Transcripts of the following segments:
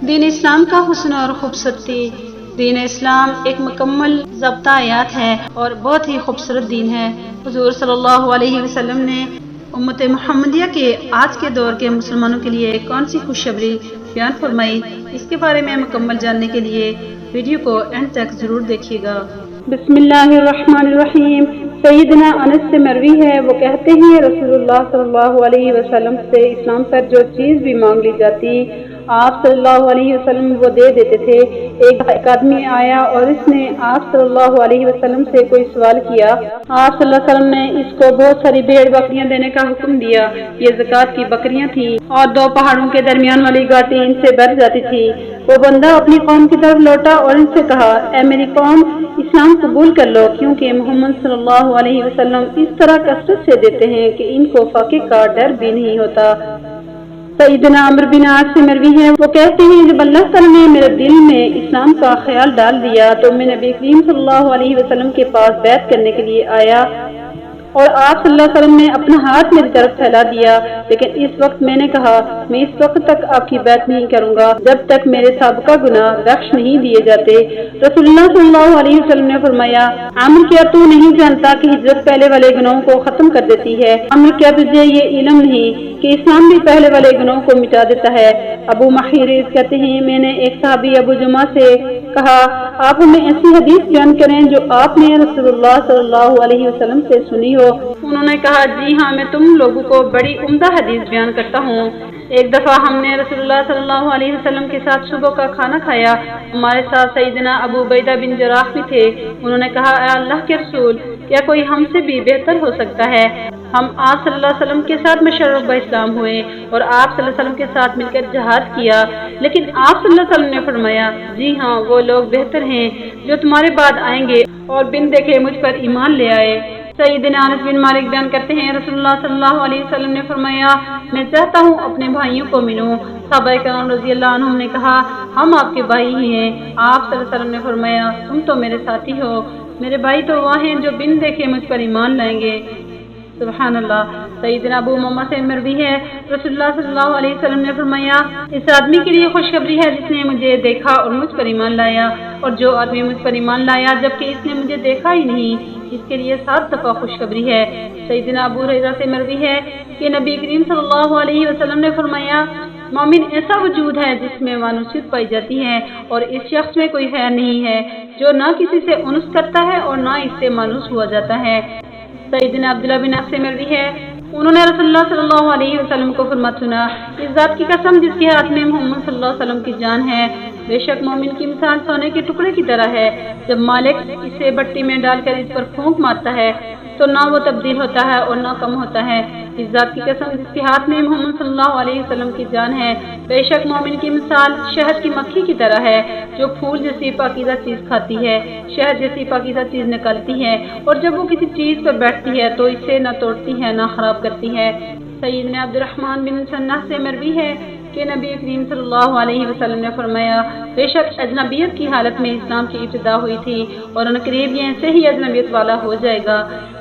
دین اسلام کا حسن اور خوبصورتی۔ دین اسلام ایک مکمل ضابطہ آیات ہے اور بہت ہی خوبصورت دین ہے۔ حضور صلی اللہ علیہ وسلم نے امت محمدیہ کے آج کے دور کے مسلمانوں کے لیے کون سی خوشخبری بیان فرمائی، اس کے بارے میں مکمل جاننے کے لیے ویڈیو کو اینڈ تک ضرور دیکھیے گا۔ بسم اللہ الرحمن الرحیم۔ سیدنا انس سے مروی ہے، وہ کہتے ہیں رسول اللہ صلی اللہ علیہ وسلم سے اسلام پر جو چیز بھی مانگ لی جاتی آپ صلی اللہ علیہ وسلم وہ دے دیتے تھے۔ ایک آدمی آیا اور اس نے آپ صلی اللہ علیہ وسلم سے کوئی سوال کیا۔ آپ صلی اللہ علیہ وسلم نے اس کو بہت ساری بھیڑ بکریاں دینے کا حکم دیا۔ یہ زکوٰۃ کی بکریاں تھیں اور دو پہاڑوں کے درمیان والی گھاٹی ان سے بھر جاتی تھی۔ وہ بندہ اپنی قوم کی طرف لوٹا اور ان سے کہا، اے میری قوم، اسلام قبول کر لو، کیونکہ محمد صلی اللہ علیہ وسلم اس طرح کثرت سے دیتے ہیں کہ ان کو فاقے کا ڈر بھی نہیں ہوتا۔ سیدنا عمرو بن عاص سے مروی ہے، وہ کہتے ہیں جب اللہ تعالیٰ نے میرے دل میں اسلام کا خیال ڈال دیا تو میں نبی کریم صلی اللہ علیہ وسلم کے پاس بیعت کرنے کے لیے آیا اور آپ صلی اللہ علیہ وسلم نے اپنا ہاتھ میری طرف پھیلا دیا، لیکن اس وقت میں نے کہا میں اس وقت تک آپ کی بیعت نہیں کروں گا جب تک میرے سابقہ گناہ بخش نہیں دیے جاتے۔ رسول اللہ صلی اللہ علیہ وسلم نے فرمایا، عمرو کیا تو نہیں جانتا کہ ہجرت پہلے والے گناہوں کو ختم کر دیتی ہے؟ عمرو کیا تجھے یہ علم نہیں کہ اسلام بھی پہلے والے گناہوں کو مٹا دیتا ہے؟ ابو محیرز کہتے ہیں میں نے ایک صحابی ابو جمعہ سے کہا، آپ ہمیں ایسی حدیث بیان کریں جو آپ نے رسول اللہ صلی اللہ علیہ وسلم سے سنی ہو۔ انہوں نے کہا، جی ہاں، میں تم لوگوں کو بڑی عمدہ حدیث بیان کرتا ہوں۔ ایک دفعہ ہم نے رسول اللہ صلی اللہ علیہ وسلم کے ساتھ صبح کا کھانا کھایا۔ ہمارے ساتھ سیدنا ابو عبیدہ بن جراح بھی تھے۔ انہوں نے کہا، اے اللہ کے رسول، کیا کوئی ہم سے بھی بہتر ہو سکتا ہے؟ ہم آپ صلی اللہ علیہ وسلم کے ساتھ مشرف با اسلام ہوئے اور آپ صلی اللہ علیہ وسلم کے ساتھ مل کر جہاد کیا، لیکن آپ صلی اللہ علیہ وسلم نے فرمایا، جی ہاں، وہ لوگ بہتر ہیں جو تمہارے بعد آئیں گے اور بن دیکھے مجھ پر ایمان لے آئے۔ سیدنا انس بن مالک بیان کرتے ہیں رسول اللہ صلی اللہ علیہ وسلم نے فرمایا، میں چاہتا ہوں اپنے بھائیوں کو ملوں۔ صحابہ کرام رضی اللہ عنہم نے کہا، ہم آپ کے بھائی ہی ہیں۔ آپ صلی اللہ علیہ وسلم نے فرمایا، تم تو میرے ساتھی ہو، میرے بھائی تو وہ ہیں جو بن دیکھے مجھ پر ایمان لائیں گے۔ سبحان اللہ۔ سیدنا ابو امامہ سے مروی ہے، رسول اللہ صلی اللہ علیہ وسلم نے فرمایا، اس آدمی کے لیے خوشخبری ہے جس نے مجھے دیکھا اور مجھ پر ایمان لایا، اور جو آدمی مجھ پر ایمان لایا جبکہ اس نے مجھے دیکھا ہی نہیں، اس کے لیے 7 دفعہ خوشخبری ہے۔ سیدنا ابو ہریرہ سے مروی ہے کہ نبی کریم صلی اللہ علیہ وسلم نے فرمایا، مومن ایسا وجود ہے جس میں مانوسیت پائی جاتی ہے اور اس شخص میں کوئی خیر نہیں ہے جو نہ کسی سے انس کرتا ہے اور نہ اس سے مانوس ہوا جاتا ہے۔ سیدنا عبداللہ بن عاص سے مروی ہے، انہوں نے رسول اللہ صلی اللہ علیہ وسلم کو فرماتے سنا، اس ذات کی قسم جس کے ہاتھ میں محمد صلی اللہ علیہ وسلم کی جان ہے، بے شک مومن کی مثال سونے کے ٹکڑے کی طرح ہے، جب مالک اسے بٹی میں ڈال کر اس پر پھونک مارتا ہے تو نہ وہ تبدیل ہوتا ہے اور نہ کم ہوتا ہے۔ اس ذات کی قسم جس کے ہاتھ میں محمد صلی اللہ علیہ وسلم کی جان ہے، بے شک مومن کی مثال شہد کی مکھی کی طرح ہے جو پھول جیسی پاکیزہ چیز کھاتی ہے، شہد جیسی پاکیزہ چیز نکالتی ہے، اور جب وہ کسی چیز پر بیٹھتی ہے تو اسے نہ توڑتی ہے نہ خراب کرتی ہے۔ سیدنا عبد الرحمن بن سنہ سے مروی ہے کہ نبی کریم صلی اللہ علیہ وسلم نے فرمایا، بے شک اجنبیت کی حالت میں اسلام کی ابتدا ہوئی تھی اور عنقریب یہ ایسے ہی اجنبیت والا ہو جائے گا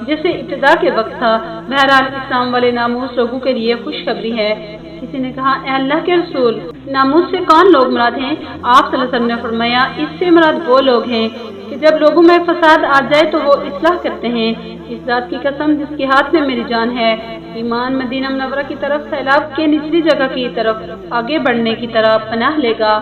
جیسے ابتدا کے وقت تھا۔ بہرحال اسلام والے ناموس لوگوں کے لیے خوشخبری ہے۔ کسی نے کہا، اے اللہ کے رسول، ناموس سے کون لوگ مراد ہیں؟ آپ صلی اللہ علیہ وسلم نے فرمایا، اس سے مراد وہ لوگ ہیں کہ جب لوگوں میں فساد آ جائے تو وہ اصلاح کرتے ہیں۔ اس ذات کی قسم جس کے ہاتھ میں میری جان ہے، ایمان مدینہ منورہ کی طرف سیلاب کے نچلی جگہ کی طرف آگے بڑھنے کی طرح پناہ لے گا۔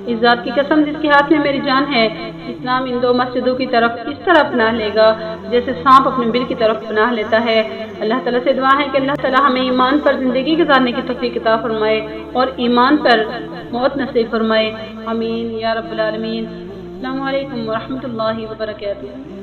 اس ذات کی قسم جس کے ہاتھ میں میری جان ہے، اسلام ان 2 مسجدوں کی طرف اس طرح پناہ لے گا جیسے سانپ اپنے بل کی طرف پناہ لیتا ہے۔ اللہ تعالیٰ سے دعا ہے کہ اللہ تعالیٰ ہمیں ایمان پر زندگی گزارنے کی توفیق عطا فرمائے اور ایمان پر موت نصیب فرمائے، آمین یا رب العالمین۔ السلام علیکم ورحمۃ اللہ وبرکاتہ۔